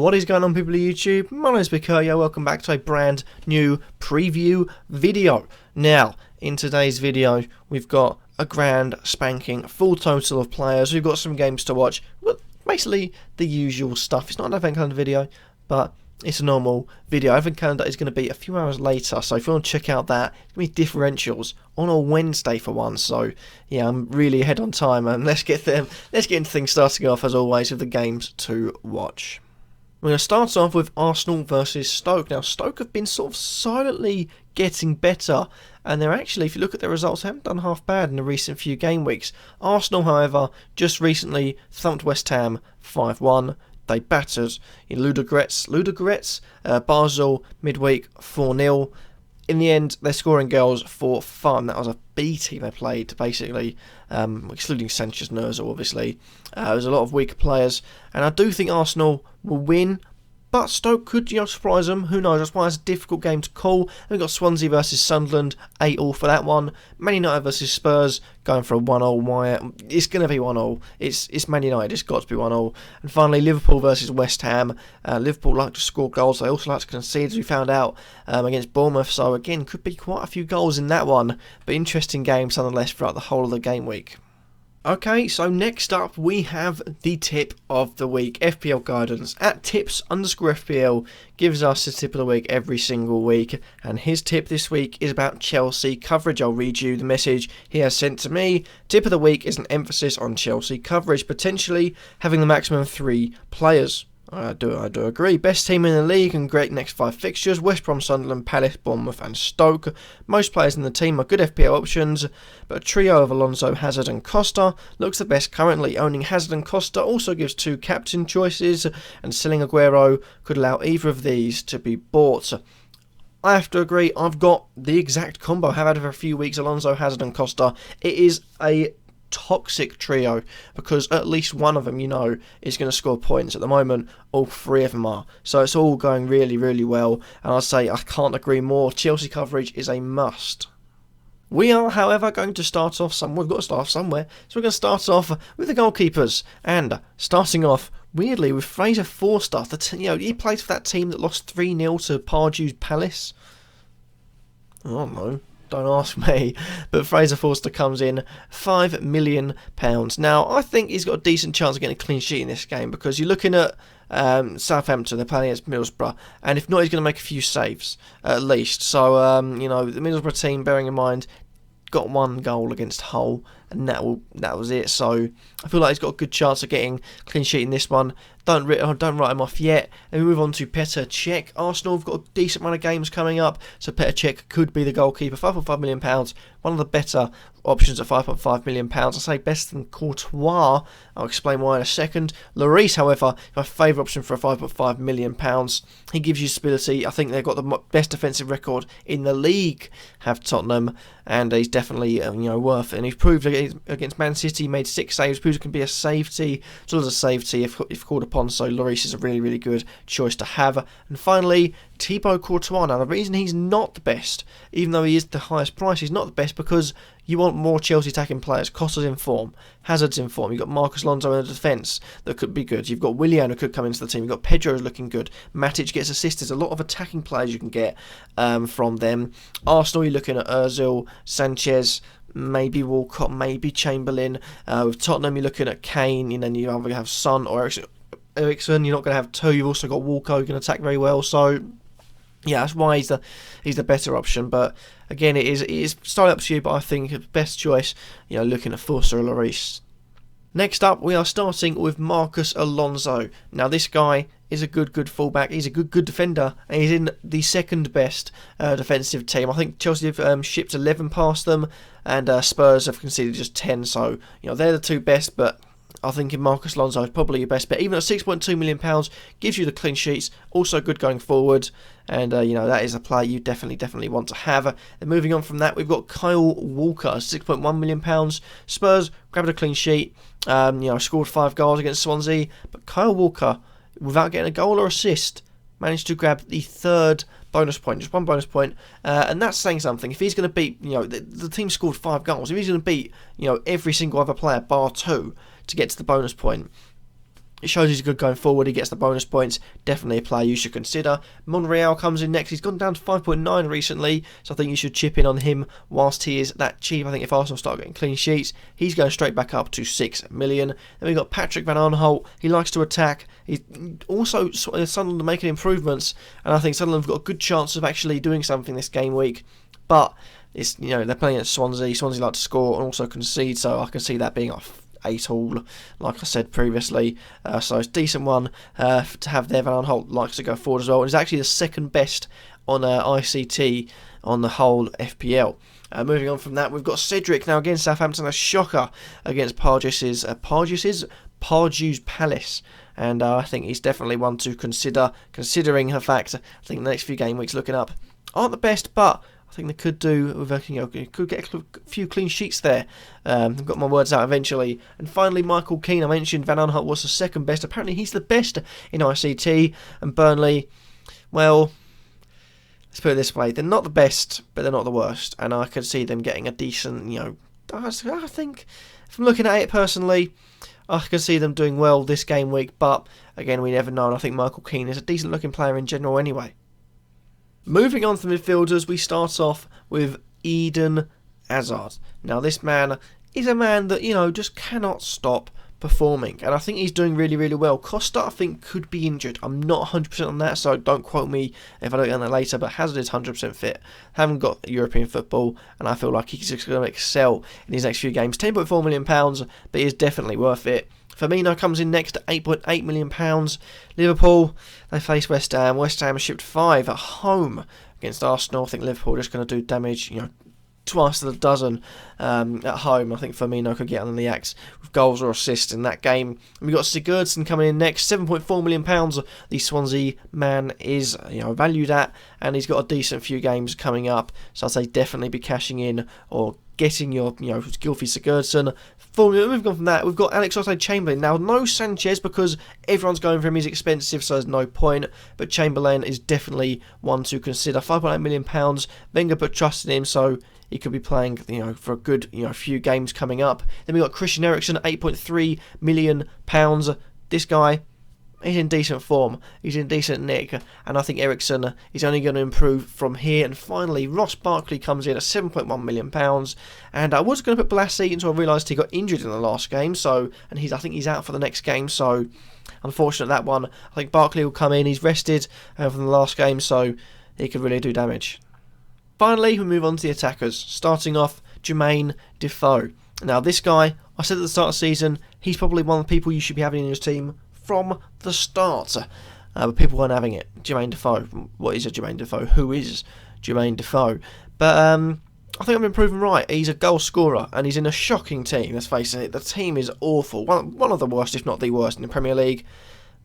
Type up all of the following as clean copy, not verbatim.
What is going on, people of YouTube? My name is Kurtyoy. Welcome back to a brand new preview video. Now, in today's video, we've got a grand spanking full total of players. We've got some games to watch. Well, basically the usual stuff. It's not an advent calendar video, but it's a normal video. Advent calendar is going to be a few hours later, so if you want to check out that, it's going to be differentials on a Wednesday for one. So yeah, I'm really ahead on time, and let's get into things, starting off as always with the games to watch. We're going to start off with Arsenal versus Stoke. Now, Stoke have been sort of silently getting better, and they're actually, if you look at their results, they haven't done half bad in the recent few game weeks. Arsenal, however, just recently thumped West Ham 5-1. They battered in Ludogorets, Basel midweek 4-0. In the end, they're scoring goals for fun. That was a B team they played, basically, excluding Sanchez Nerza, obviously. There's a lot of weaker players, and I do think Arsenal will win, but Stoke could, surprise them. Who knows? That's why it's a difficult game to call. And we've got Swansea versus Sunderland, 8-all for that one. Man United versus Spurs, going for a 1-all. Why? It's going to be 1-all. It's Man United. It's got to be 1-all. And finally, Liverpool versus West Ham. Liverpool like to score goals. They also like to concede, as we found out against Bournemouth. So again, could be quite a few goals in that one. But interesting games nonetheless throughout the whole of the game week. Okay, so next up we have the tip of the week, FPL guidance. At tips_FPL gives us the tip of the week every single week, and his tip this week is about Chelsea coverage. I'll read you the message he has sent to me. Tip of the week is an emphasis on Chelsea coverage, potentially having the maximum 3 players. I do agree. Best team in the league and great next 5 fixtures: West Brom, Sunderland, Palace, Bournemouth and Stoke. Most players in the team are good FPL options, but a trio of Alonso, Hazard and Costa looks the best currently. Owning Hazard and Costa also gives 2 captain choices, and selling Aguero could allow either of these to be bought. I have to agree, I've got the exact combo. I have had it for a few weeks: Alonso, Hazard and Costa. It is a toxic trio, because at least one of them is going to score points. At the moment, all 3 of them are, so it's all going really, really well, and I'd say I can't agree more. Chelsea coverage is a must. We are, however, going to start off somewhere. We've got to start off somewhere, so we're going to start off with the goalkeepers, and starting off weirdly with Fraser Forster. He plays for that team that lost 3-0 to Pardew's Palace. Oh no, don't ask me, but Fraser Forster comes in £5 million. Now, I think he's got a decent chance of getting a clean sheet in this game, because you're looking at Southampton, they're playing against Middlesbrough, and if not, he's going to make a few saves at least. So, the Middlesbrough team, bearing in mind, got 1 goal against Hull, and that was it. So I feel like he's got a good chance of getting a clean sheet in this one. Don't write him off yet. And we move on to Petr Cech. Arsenal have got a decent amount of games coming up, so Petr Cech could be the goalkeeper. £5.5 million, one of the better options at £5.5 million. I say best than Kurtyoy. I'll explain why in a second. Lloris, however, my favourite option for a £5.5 million. He gives you stability. I think they've got the best defensive record in the league, have Tottenham, and he's definitely worth it. And he's proved against Man City, he made 6 saves, proved it can be a safety, as well as a safety if called upon. So Lloris is a really, really good choice to have. And finally, Thibaut Courtois. Now, the reason he's not the best, even though he is the highest price, he's not the best because you want more Chelsea attacking players. Costa's in form, Hazard's in form, you've got Marcus Alonso in the defence that could be good, you've got Willian who could come into the team, you've got Pedro looking good, Matic gets assists. There's a lot of attacking players you can get from them. Arsenal, you're looking at Ozil, Sanchez, maybe Walcott, maybe Chamberlain. With Tottenham, you're looking at Kane, and then you either have Son or Eriksen. You're not going to have 2. You've also got Walcott who can attack very well. So yeah, that's why he's the better option. But again, it is starting up to you. But I think the best choice, looking at Forster or Lloris. Next up, we are starting with Marcus Alonso. Now, this guy is a good fullback. He's a good defender, and he's in the second best defensive team. I think Chelsea have shipped 11 past them, and Spurs have conceded just 10. So they're the 2 best, but I think Marcus Alonso is probably your best bet. Even at £6.2 million, gives you the clean sheets, also good going forward, and that is a player you definitely want to have. And moving on from that, we've got Kyle Walker, £6.1 million. Spurs grabbed a clean sheet, scored 5 goals against Swansea, but Kyle Walker, without getting a goal or assist, managed to grab the 3rd bonus point, just 1 bonus point, and that's saying something. If he's going to beat, the team scored 5 goals, if he's going to beat, every single other player bar 2 to get to the bonus point, It shows he's good going forward. He gets the bonus points. Definitely a player you should consider. Monreal comes in next. He's gone down to 5.9 recently, so I think you should chip in on him whilst he is that cheap. I think if Arsenal start getting clean sheets, he's going straight back up to 6 million. Then we've got Patrick Van Aanholt. He likes to attack. He's also Sunderland making improvements, and I think Sunderland have got a good chance of actually doing something this game week. But it's, they're playing at Swansea. Swansea like to score and also concede, so I can see that being off 8-all, like I said previously. So it's a decent one to have there. Van Aanholt likes to go forward as well, and is actually the second best on ICT on the whole FPL. Moving on from that, we've got Cedric now against Southampton, a shocker against Pardew's Palace, and I think he's definitely one to consider, considering the fact I think the next few game weeks looking up aren't the best, but I think they could do with could get a few clean sheets there. I've got my words out eventually. And finally, Michael Keane. I mentioned Van Aanholt was the second best. Apparently, he's the best in ICT. And Burnley, well, let's put it this way: they're not the best, but they're not the worst. And I could see them getting a decent, I think, if I'm looking at it personally, I can see them doing well this game week. But again, we never know. And I think Michael Keane is a decent looking player in general anyway. Moving on to midfielders, we start off with Eden Hazard. Now, this man is a man that, just cannot stop performing. And I think he's doing really, really well. Costa, I think, could be injured. I'm not 100% on that, so don't quote me if I don't get on that later. But Hazard is 100% fit. Haven't got European football, and I feel like he's just going to excel in his next few games. £10.4 million, but he is definitely worth it. Firmino comes in next at £8.8 million. Liverpool, they face West Ham. West Ham shipped 5 at home against Arsenal. I think Liverpool are just going to do damage, twice to the dozen at home. I think Firmino could get on the axe with goals or assists in that game. And we've got Sigurdsson coming in next, £7.4 million. The Swansea man is valued at, and he's got a decent few games coming up. So I'd say definitely be cashing in or getting your Gylfi Sigurdsson. Moving on from that, we've got Alex Oxlade-Chamberlain. Now, no Sanchez because everyone's going for him. He's expensive, so there's no point. But Chamberlain is definitely one to consider. £5.8 million. Wenger put trust in him, so he could be playing, for a good, few games coming up. Then we've got Christian Eriksen at £8.3 million. This guy, he's in decent form. He's in decent nick. And I think Eriksen is only going to improve from here. And finally, Ross Barkley comes in at £7.1 million. And I was going to put Blassie until I realised he got injured in the last game. I think he's out for the next game. So, unfortunate that one. I think Barkley will come in. He's rested from the last game, so he could really do damage. Finally, we move on to the attackers. Starting off, Jermaine Defoe. Now, this guy, I said at the start of the season, he's probably one of the people you should be having in your team from the start, but people weren't having it. Jermaine Defoe. What is a Jermaine Defoe? Who is Jermaine Defoe? But I think I've been proven right. He's a goal scorer, and he's in a shocking team. Let's face it, the team is awful. One of the worst, if not the worst, in the Premier League.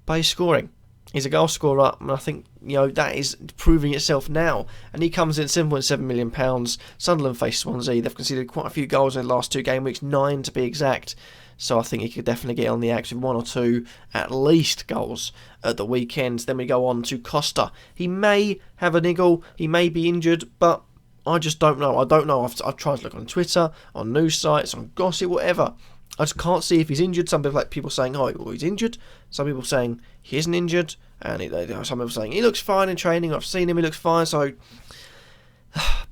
But he's scoring. He's a goal scorer, and I think that is proving itself now. And he comes in £7.7 million. Sunderland face Swansea. They've conceded quite a few goals in the last 2 game weeks, 9 to be exact. So I think he could definitely get on the axe with 1 or 2 at least goals at the weekend. Then we go on to Costa. He may have a niggle, he may be injured, but I just don't know. I don't know. I've tried to look on Twitter, on news sites, on gossip, whatever. I just can't see if he's injured. Some people saying, he's injured. Some people saying he isn't injured. And some people saying he looks fine in training. I've seen him, he looks fine. So,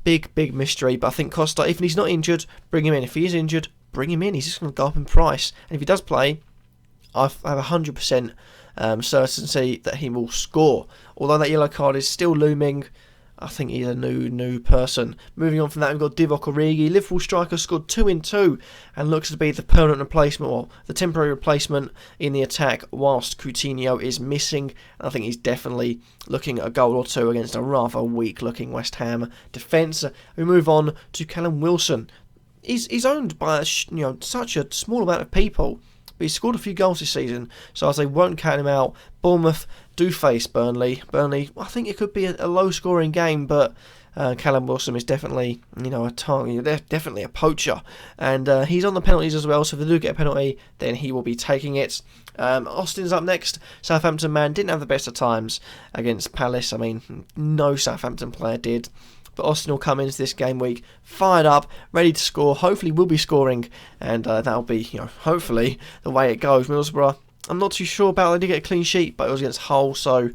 big mystery. But I think Costa, if he's not injured, bring him in. If he is injured, bring him in. He's just going to go up in price. And if he does play, I have 100% certainty that he will score. Although that yellow card is still looming, I think he's a new person. Moving on from that, we've got Divock Origi. Liverpool striker scored 2 in 2 and looks to be the permanent replacement, or the temporary replacement in the attack whilst Coutinho is missing. I think he's definitely looking at a goal or 2 against a rather weak-looking West Ham defence. We move on to Callum Wilson. He's owned by such a small amount of people, but he's scored a few goals this season, so I won't count him out. Bournemouth do face Burnley. I think it could be a low-scoring game, but Callum Wilson is definitely a target. They're definitely a poacher, and he's on the penalties as well. So if they do get a penalty, then he will be taking it. Austin's up next. Southampton man didn't have the best of times against Palace. No Southampton player did. But Austin will come into this game week fired up, ready to score. Hopefully, we'll be scoring, and that'll be, hopefully, the way it goes. Middlesbrough, I'm not too sure about. They did get a clean sheet, but it was against Hull, so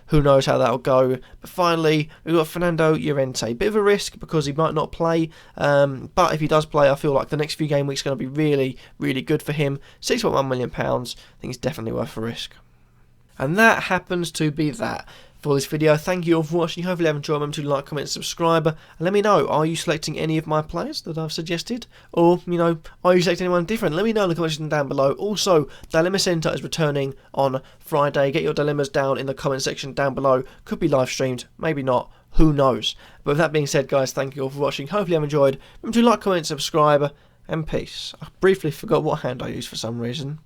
who knows how that'll go. But finally, we've got Fernando Llorente. Bit of a risk because he might not play, but if he does play, I feel like the next few game weeks are going to be really, really good for him. £6.1 million. I think it's definitely worth a risk. And that happens to be that for this video. Thank you all for watching. Hopefully you have enjoyed. Remember to like, comment, subscribe, and let me know, are you selecting any of my players that I've suggested, or are you selecting anyone different? Let me know in the comment section down below. Also, Dilemma Centre is returning on Friday. Get your dilemmas down in the comment section down below. Could be live streamed, maybe not, who knows. But with that being said, guys, thank you all for watching. Hopefully you have enjoyed. Remember to like, comment, subscribe, and peace. I briefly forgot what hand I used for some reason.